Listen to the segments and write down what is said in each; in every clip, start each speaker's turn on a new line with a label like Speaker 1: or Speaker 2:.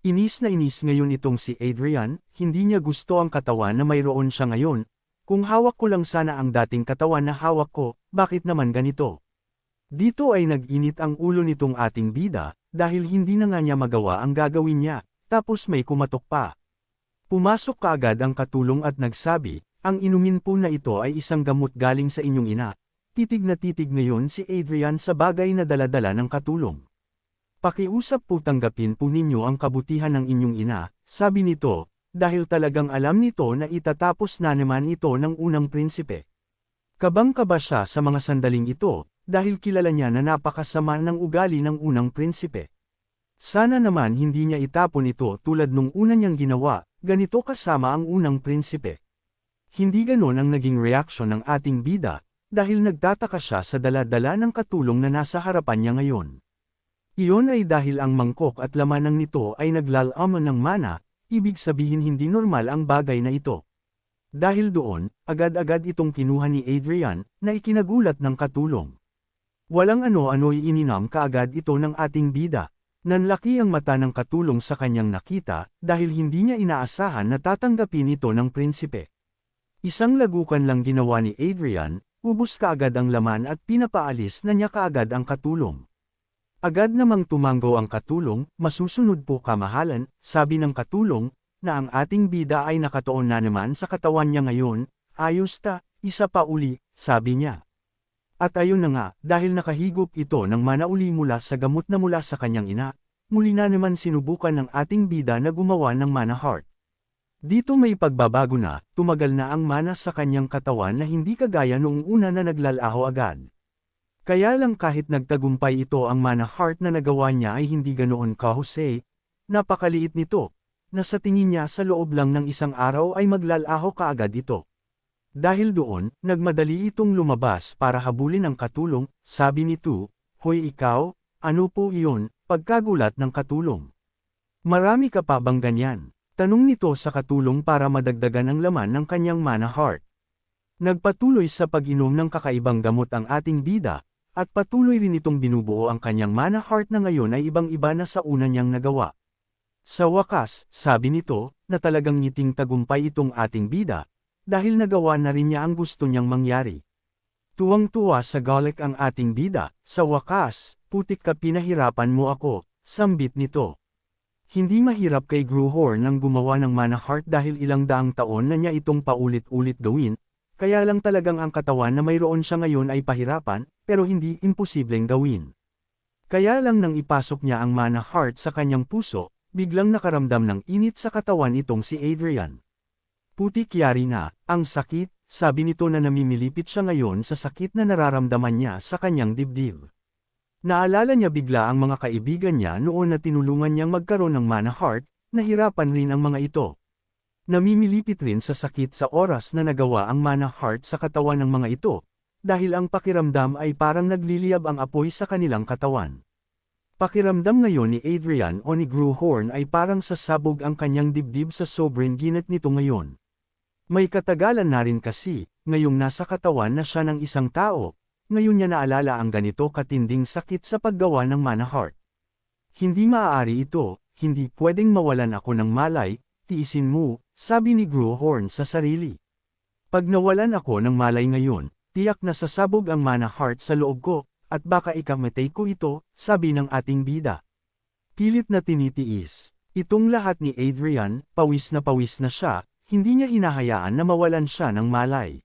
Speaker 1: Inis na inis ngayon itong si Adrian, hindi niya gusto ang katawan na mayroon siya ngayon. Kung hawak ko lang sana ang dating katawan na hawak ko, bakit naman ganito? Dito ay nag-init ang ulo nitong ating bida, dahil hindi na nga niya magawa ang gagawin niya, tapos may kumatok pa. Pumasok kaagad ang katulong at nagsabi, ang inumin po na ito ay isang gamot galing sa inyong ina. Titig na titig ngayon si Adrian sa bagay na daladala ng katulong. Pakiusap po tanggapin po ninyo ang kabutihan ng inyong ina, sabi nito, dahil talagang alam nito na itatapos na naman ito ng unang prinsipe. Kabang-kaba siya sa mga sandaling ito, dahil kilala niya na napakasama ng ugali ng unang prinsipe. Sana naman hindi niya itapon ito tulad nung una niyang ginawa, ganito kasama ang unang prinsipe. Hindi ganon ang naging reaksyon ng ating bida, dahil nagtataka siya sa dala-dala ng katulong na nasa harapan niya ngayon. Iyon ay dahil ang mangkok at laman nito ay naglalaman ng mana, ibig sabihin hindi normal ang bagay na ito. Dahil doon, agad-agad itong kinuha ni Adrian, na ikinagulat ng katulong. Walang ano-ano'y ininam kaagad ito ng ating bida. Nanlaki ang mata ng katulong sa kanyang nakita, dahil hindi niya inaasahan na tatanggapin ito ng prinsipe. Isang lagukan lang ginawa ni Adrian, ubos kaagad ang laman at pinapaalis na niya kaagad ang katulong. Agad namang tumanggo ang katulong, masusunod po kamahalan, sabi ng katulong, na ang ating bida ay nakatuon na naman sa katawan niya ngayon, ayos ta, isa pa uli, sabi niya. At ayun na nga, dahil nakahigop ito ng mana uli mula sa gamot na mula sa kanyang ina, muli na naman sinubukan ng ating bida na gumawa ng mana heart. Dito may pagbabago na, tumagal na ang mana sa kanyang katawan na hindi kagaya noong una na naglalaho agad. Kaya lang kahit nagtagumpay ito ang mana heart na nagawa niya ay hindi ganoon kahusay, napakaliit nito, na sa tingin niya sa loob lang ng isang araw ay maglalaho kaagad ito. Dahil doon, nagmadali itong lumabas para habulin ang katulong, sabi nito, hoy ikaw, ano po iyon, pagkagulat ng katulong. Marami ka pa bang ganyan? Tanong nito sa katulong para madagdagan ang laman ng kanyang mana heart. Nagpatuloy sa pag-inom ng kakaibang gamot ang ating bida, at patuloy rin itong binubuo ang kanyang mana heart na ngayon ay ibang-iba na sa una niyang nagawa. Sa wakas, sabi nito, na talagang ngiting tagumpay itong ating bida, dahil nagawa na rin niya ang gusto niyang mangyari. Tuwang-tuwa sa galik ang ating bida, sa wakas, putik ka pinahirapan mo ako, sambit nito. Hindi mahirap kay Gruhorn nang gumawa ng mana heart dahil ilang daang taon na niya itong paulit-ulit gawin, kaya lang talagang ang katawan na mayroon siya ngayon ay pahirapan, pero hindi imposibleng gawin. Kaya lang nang ipasok niya ang mana heart sa kanyang puso, biglang nakaramdam ng init sa katawan itong si Adrian. Putik yari na, ang sakit, sabi nito na namimilipit siya ngayon sa sakit na nararamdaman niya sa kanyang dibdib. Naalala niya bigla ang mga kaibigan niya noon na tinulungan niyang magkaroon ng mana heart, nahirapan rin ang mga ito. Namimilipit rin sa sakit sa oras na nagawa ang mana heart sa katawan ng mga ito, dahil ang pakiramdam ay parang nagliliyab ang apoy sa kanilang katawan. Pakiramdam ngayon ni Adrian o ni Gruhorn ay parang sasabog ang kanyang dibdib sa sobrang ginat nito ngayon. May katagalan na rin kasi, ngayong nasa katawan na siya ng isang tao, ngayon niya naalala ang ganito katinding sakit sa paggawa ng mana heart. Hindi maaari ito, hindi pwedeng mawalan ako ng malay, tiisin mo, sabi ni Gruhorn sa sarili. Pag nawalan ako ng malay ngayon, tiyak na sasabog ang mana heart sa loob ko, at baka ikamatay ko ito, sabi ng ating bida. Pilit na tinitiis. Itong lahat ni Adrian, pawis na siya, hindi niya hinahayaan na mawalan siya ng malay.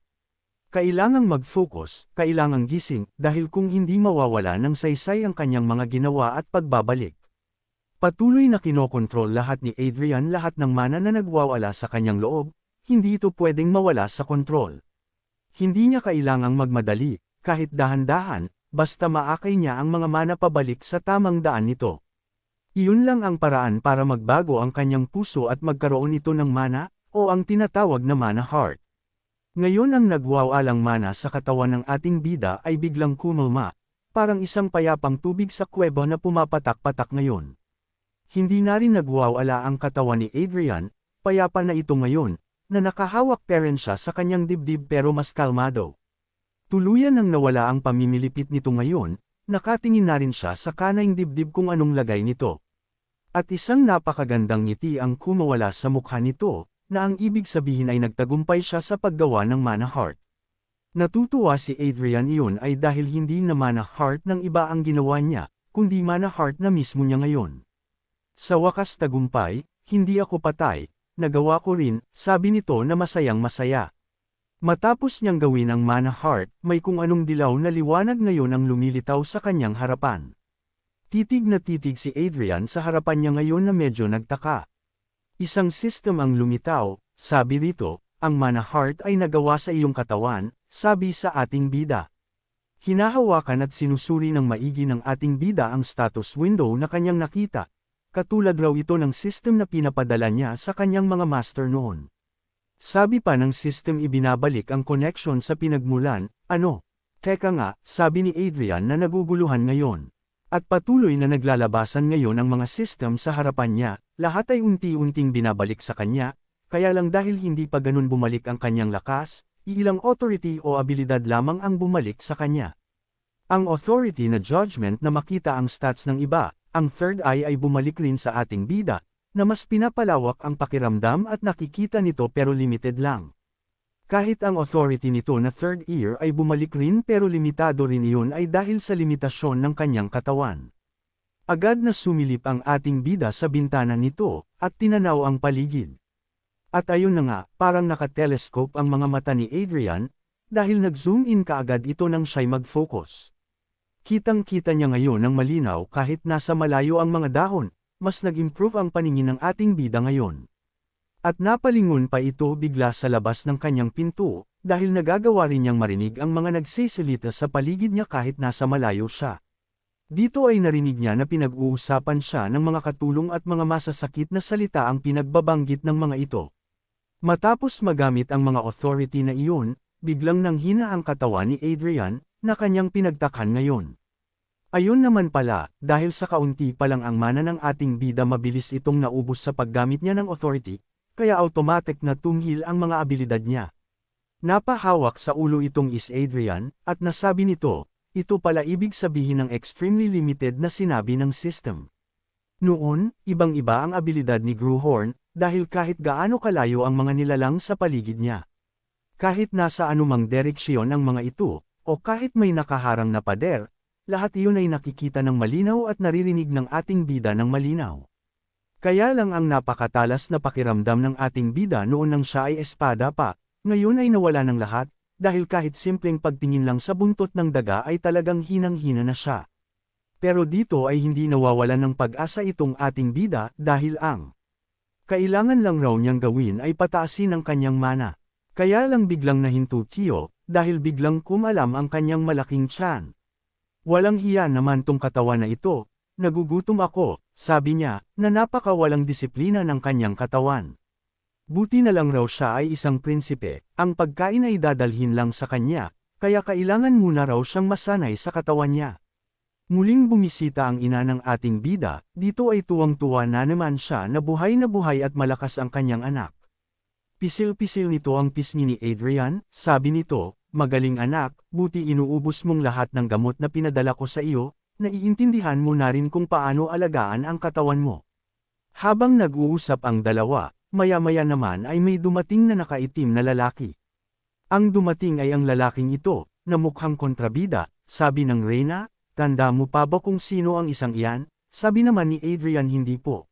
Speaker 1: Kailangang mag-focus, kailangang gising, dahil kung hindi mawawala ng saysay ang kanyang mga ginawa at pagbabalik. Patuloy na kinokontrol lahat ni Adrian lahat ng mana na nagwawala sa kanyang loob, hindi ito pwedeng mawala sa kontrol. Hindi niya kailangang magmadali, kahit dahan-dahan, basta maakay niya ang mga mana pabalik sa tamang daan nito. Iyon lang ang paraan para magbago ang kanyang puso at magkaroon ito ng mana, o ang tinatawag na mana heart. Ngayon ang nagwawalang mana sa katawan ng ating bida ay biglang kumalma, parang isang payapang tubig sa kuweba na pumapatak-patak ngayon. Hindi na rin nagwawala ang katawan ni Adrian, payapa na ito ngayon, na nakahawak pa rin siya sa kanyang dibdib pero mas kalmado. Tuluyan nang nawala ang pamimilipit nito ngayon, nakatingin na rin siya sa kanayang dibdib kung anong lagay nito. At isang napakagandang ngiti ang kumawala sa mukha nito, na ang ibig sabihin ay nagtagumpay siya sa paggawa ng mana heart. Natutuwa si Adrian iyon ay dahil hindi na mana heart ng iba ang ginawa niya, kundi mana heart na mismo niya ngayon. Sa wakas tagumpay, hindi ako patay, nagawa ko rin, sabi nito na masayang masaya. Matapos niyang gawin ang mana heart, may kung anong dilaw na liwanag ngayon ang lumilitaw sa kanyang harapan. Titig na titig si Adrian sa harapan niya ngayon na medyo nagtaka. Isang system ang lumitaw, sabi rito, ang mana heart ay nagawa sa iyong katawan, sabi sa ating bida. Hinahawakan at sinusuri ng maigi ng ating bida ang status window na kanyang nakita. Katulad raw ito ng system na pinapadala niya sa kanyang mga master noon. Sabi pa ng system ibinabalik ang connection sa pinagmulan, ano? Teka nga, sabi ni Adrian na naguguluhan ngayon. At patuloy na naglalabasan ngayon ang mga system sa harapan niya, lahat ay unti-unting binabalik sa kanya, kaya lang dahil hindi pa ganun bumalik ang kanyang lakas, ilang authority o abilidad lamang ang bumalik sa kanya. Ang authority na judgment na makita ang stats ng iba, ang third eye ay bumalik rin sa ating bida, na mas pinapalawak ang pakiramdam at nakikita nito pero limited lang. Kahit ang authority nito na third ear ay bumalik rin pero limitado rin iyon ay dahil sa limitasyon ng kanyang katawan. Agad na sumilip ang ating bida sa bintana nito, at tinanaw ang paligid. At ayun na nga, parang nakatelescope ang mga mata ni Adrian, dahil nag-zoom in kaagad ito nang siya'y mag-focus. Kitang-kita niya ngayon ng malinaw kahit nasa malayo ang mga dahon, mas nag-improve ang paningin ng ating bida ngayon. At napalingon pa ito bigla sa labas ng kanyang pinto, dahil nagagawa rin niyang marinig ang mga nagsisilita sa paligid niya kahit nasa malayo siya. Dito ay narinig niya na pinag-uusapan siya ng mga katulong at mga masasakit na salita ang pinagbabanggit ng mga ito. Matapos magamit ang mga authority na iyon, biglang nanghina ang katawan ni Adrian, na kanyang pinagtakhan ngayon. Ayun naman pala, dahil sa kaunti pa lang ang mana ng ating bida mabilis itong naubos sa paggamit niya ng authority, kaya automatic na tunghil ang mga abilidad niya. Napahawak sa ulo itong is Adrian, at nasabi nito, ito pala ibig sabihin ng extremely limited na sinabi ng system. Noon, ibang-iba ang abilidad ni Gruhorn, dahil kahit gaano kalayo ang mga nilalang sa paligid niya. Kahit nasa anumang direksyon ang mga ito, o kahit may nakaharang na pader, lahat iyon ay nakikita ng malinaw at naririnig ng ating bida ng malinaw. Kaya lang ang napakatalas na pakiramdam ng ating bida noon nang siya ay espada pa, ngayon ay nawala ng lahat, dahil kahit simpleng pagtingin lang sa buntot ng daga ay talagang hinang-hina na siya. Pero dito ay hindi nawawalan ng pag-asa itong ating bida dahil ang kailangan lang raw niyang gawin ay pataasin ang kanyang mana. Kaya lang biglang nahinto Tio, dahil biglang kumalam ang kanyang malaking tiyan. Walang hiya naman tong katawan na ito, nagugutom ako, sabi niya, na napakawalang disiplina ng kanyang katawan. Buti na lang raw siya ay isang prinsipe, ang pagkain ay dadalhin lang sa kanya, kaya kailangan muna raw siyang masanay sa katawan niya. Muling bumisita ang ina ng ating bida, dito ay tuwang-tuwa na naman siya na buhay at malakas ang kanyang anak. Pisil-pisil nito ang pisngi ni Adrian, sabi nito, magaling anak, buti inuubos mong lahat ng gamot na pinadala ko sa iyo, naiintindihan mo na rin kung paano alagaan ang katawan mo. Habang nag-uusap ang dalawa, maya-maya naman ay may dumating na nakaitim na lalaki. Ang dumating ay ang lalaking ito, na mukhang kontrabida, sabi ng Reyna, tanda mo pa ba kung sino ang isang iyan? Sabi naman ni Adrian hindi po.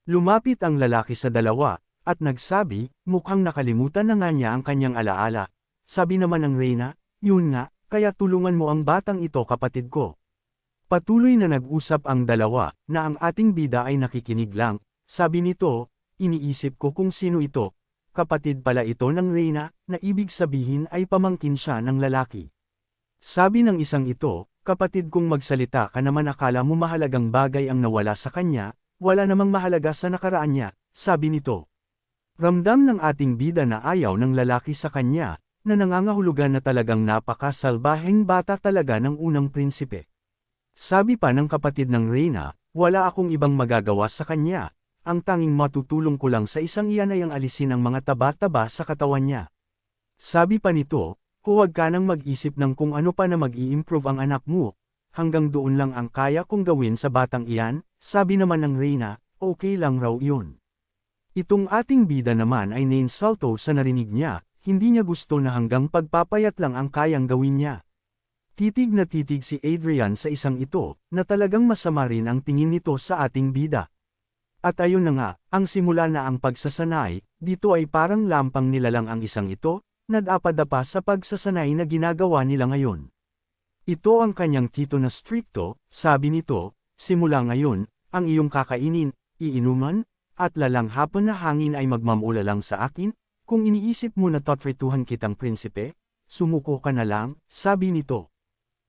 Speaker 1: Lumapit ang lalaki sa dalawa, at nagsabi, mukhang nakalimutan na nga niya ang kanyang alaala. Sabi naman ng Reyna, yun nga, kaya tulungan mo ang batang ito kapatid ko. Patuloy na nag-usap ang dalawa, na ang ating bida ay nakikinig lang, sabi nito, iniisip ko kung sino ito, kapatid pala ito ng Reyna, na ibig sabihin ay pamangkin siya ng lalaki. Sabi ng isang ito, kapatid kung magsalita ka naman akala mo mahalagang bagay ang nawala sa kanya, wala namang mahalaga sa nakaraan niya, sabi nito. Ramdam ng ating bida na ayaw ng lalaki sa kanya, na nangangahulugan na talagang napakasalbaheng bata talaga ng unang prinsipe. Sabi pa ng kapatid ng Reyna, wala akong ibang magagawa sa kanya, ang tanging matutulong ko lang sa isang iyan ay ang alisin ang mga taba-taba sa katawan niya. Sabi pa nito, huwag ka nang mag-isip ng kung ano pa na mag-i-improve ang anak mo, hanggang doon lang ang kaya kong gawin sa batang iyan, sabi naman ng Reyna, okay lang raw iyon. Itong ating bida naman ay nainsulto sa narinig niya, hindi niya gusto na hanggang pagpapayat lang ang kayang gawin niya. Titig na titig si Adrian sa isang ito, na talagang masama rin ang tingin nito sa ating bida. At ayun na nga, ang simula na ang pagsasanay, dito ay parang lampang nilalang ang isang ito, nadapa-dapa sa pagsasanay na ginagawa nila ngayon. Ito ang kanyang tito na strikto, sabi nito, simula ngayon, ang iyong kakainin, iinuman, at lalanghapon na hangin ay magmamula lang sa akin, kung iniisip mo na tatrituhan kitang prinsipe, sumuko ka na lang, sabi nito.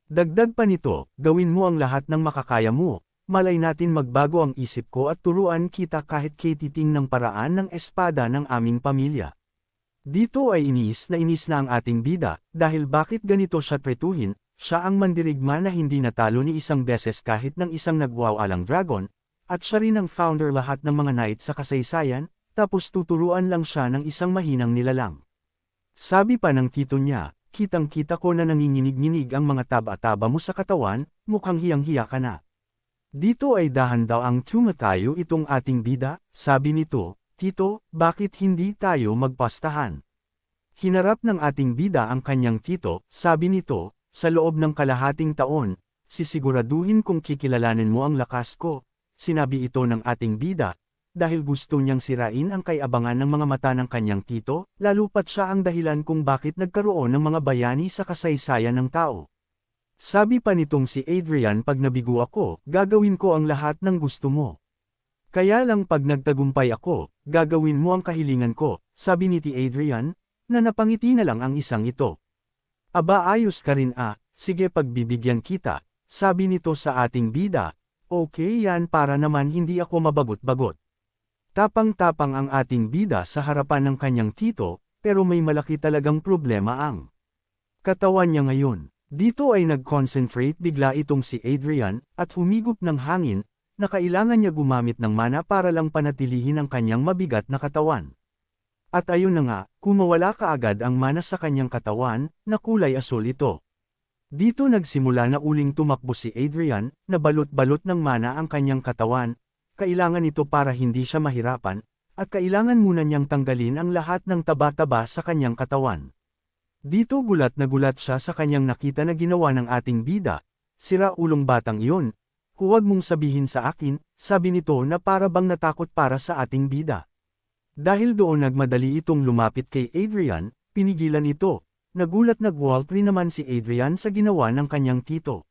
Speaker 1: Dagdag pa nito, gawin mo ang lahat ng makakaya mo, malay natin magbago ang isip ko at turuan kita kahit kititing ng paraan ng espada ng aming pamilya. Dito ay inis na ang ating bida, dahil bakit ganito siya tretuhin, siya ang mandirigma na hindi natalo ni isang beses kahit ng isang nagwawalang dragon, at siya rin ang founder lahat ng mga knight sa kasaysayan, tapos tuturuan lang siya ng isang mahinang nilalang. Sabi pa ng tito niya, kitang-kita ko na nanginginig-nginig ang mga taba-taba mo sa katawan, mukhang hiyang-hiya ka na. Dito ay dahan daw ang tumatayo itong ating bida, sabi nito, Tito, bakit hindi tayo magpastahan? Hinarap ng ating bida ang kanyang tito, sabi nito, sa loob ng kalahating taon, sisiguraduhin kong kikilalanin mo ang lakas ko. Sinabi ito ng ating bida, dahil gusto niyang sirain ang kaabangan ng mga mata ng kanyang tito, lalo pat siya ang dahilan kung bakit nagkaroon ng mga bayani sa kasaysayan ng tao. Sabi pa nitong si Adrian, pag nabigo ako, gagawin ko ang lahat ng gusto mo. Kaya lang pag nagtagumpay ako, gagawin mo ang kahilingan ko, sabi ni Adrian, na napangiti na lang ang isang ito. Aba ayos ka rin sige pagbibigyan kita, sabi nito sa ating bida. Okay yan para naman hindi ako mabagot-bagot. Tapang-tapang ang ating bida sa harapan ng kanyang tito, pero may malaki talagang problema ang katawan niya ngayon. Dito ay nag-concentrate bigla itong si Adrian, at humigop ng hangin, na kailangan niya gumamit ng mana para lang panatilihin ang kanyang mabigat na katawan. At ayun na nga, kumawala kaagad ang mana sa kanyang katawan, na kulay asul ito. Dito nagsimula na uling tumakbo si Adrian, na balot-balot ng mana ang kanyang katawan, kailangan ito para hindi siya mahirapan, at kailangan muna niyang tanggalin ang lahat ng taba-taba sa kanyang katawan. Dito gulat na gulat siya sa kanyang nakita na ginawa ng ating bida, sira ulong batang iyon, huwag mong sabihin sa akin, sabi nito na para bang natakot para sa ating bida. Dahil doon nagmadali itong lumapit kay Adrian, pinigilan ito. Nagulat nag-walk rin naman si Adrian sa ginawa ng kanyang tito.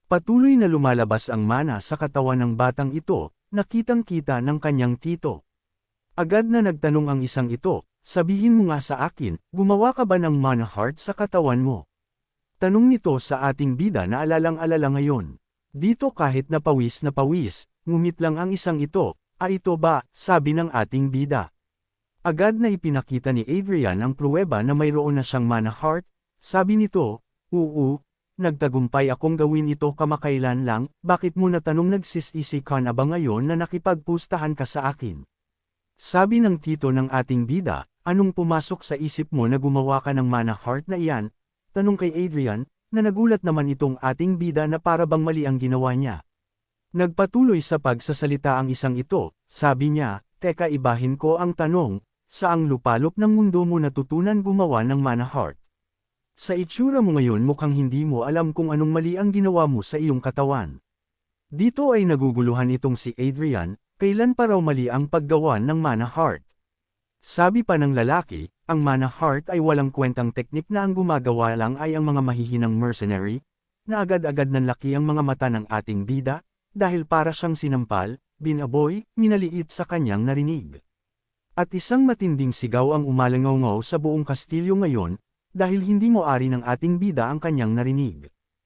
Speaker 1: Patuloy na lumalabas ang mana sa katawan ng batang ito, nakitang-kita ng kanyang tito. Agad na nagtanong ang isang ito, sabihin mo nga sa akin, gumawa ka ba ng mana heart sa katawan mo? Tanong nito sa ating bida na alalang-alala ngayon. Dito kahit na pawis, ngumit lang ang isang ito, ito ba, sabi ng ating bida. Agad na ipinakita ni Adrian ang pruweba na mayroon na siyang mana heart, sabi nito, nagtagumpay akong gawin ito kamakailan lang, bakit mo natanong nagsisisi ka na ba ngayon na nakipagpustahan ka sa akin? Sabi ng tito ng ating bida, anong pumasok sa isip mo na gumawa ka ng mana heart na iyan? Tanong kay Adrian, na nagulat naman itong ating bida na para bang mali ang ginawa niya. Nagpatuloy sa pagsasalita ang isang ito, sabi niya, teka ibahin ko ang tanong, saang lupalop ng mundo mo natutunan gumawa ng mana heart? Sa itsura mo ngayon mukhang hindi mo alam kung anong mali ang ginawa mo sa iyong katawan. Dito ay naguguluhan itong si Adrian, kailan pa raw mali ang paggawa ng mana heart. Sabi pa ng lalaki, ang mana heart ay walang kwentang teknik na ang gumagawa lang ay ang mga mahihinang mercenary, na agad-agad nanlaki ang mga mata ng ating bida, dahil para siyang sinampal, binaboy, minaliit sa kanyang narinig. At isang matinding sigaw ang umalangaw sa buong kastilyo ngayon, dahil hindi mo ari ng ating bida ang kanyang narinig.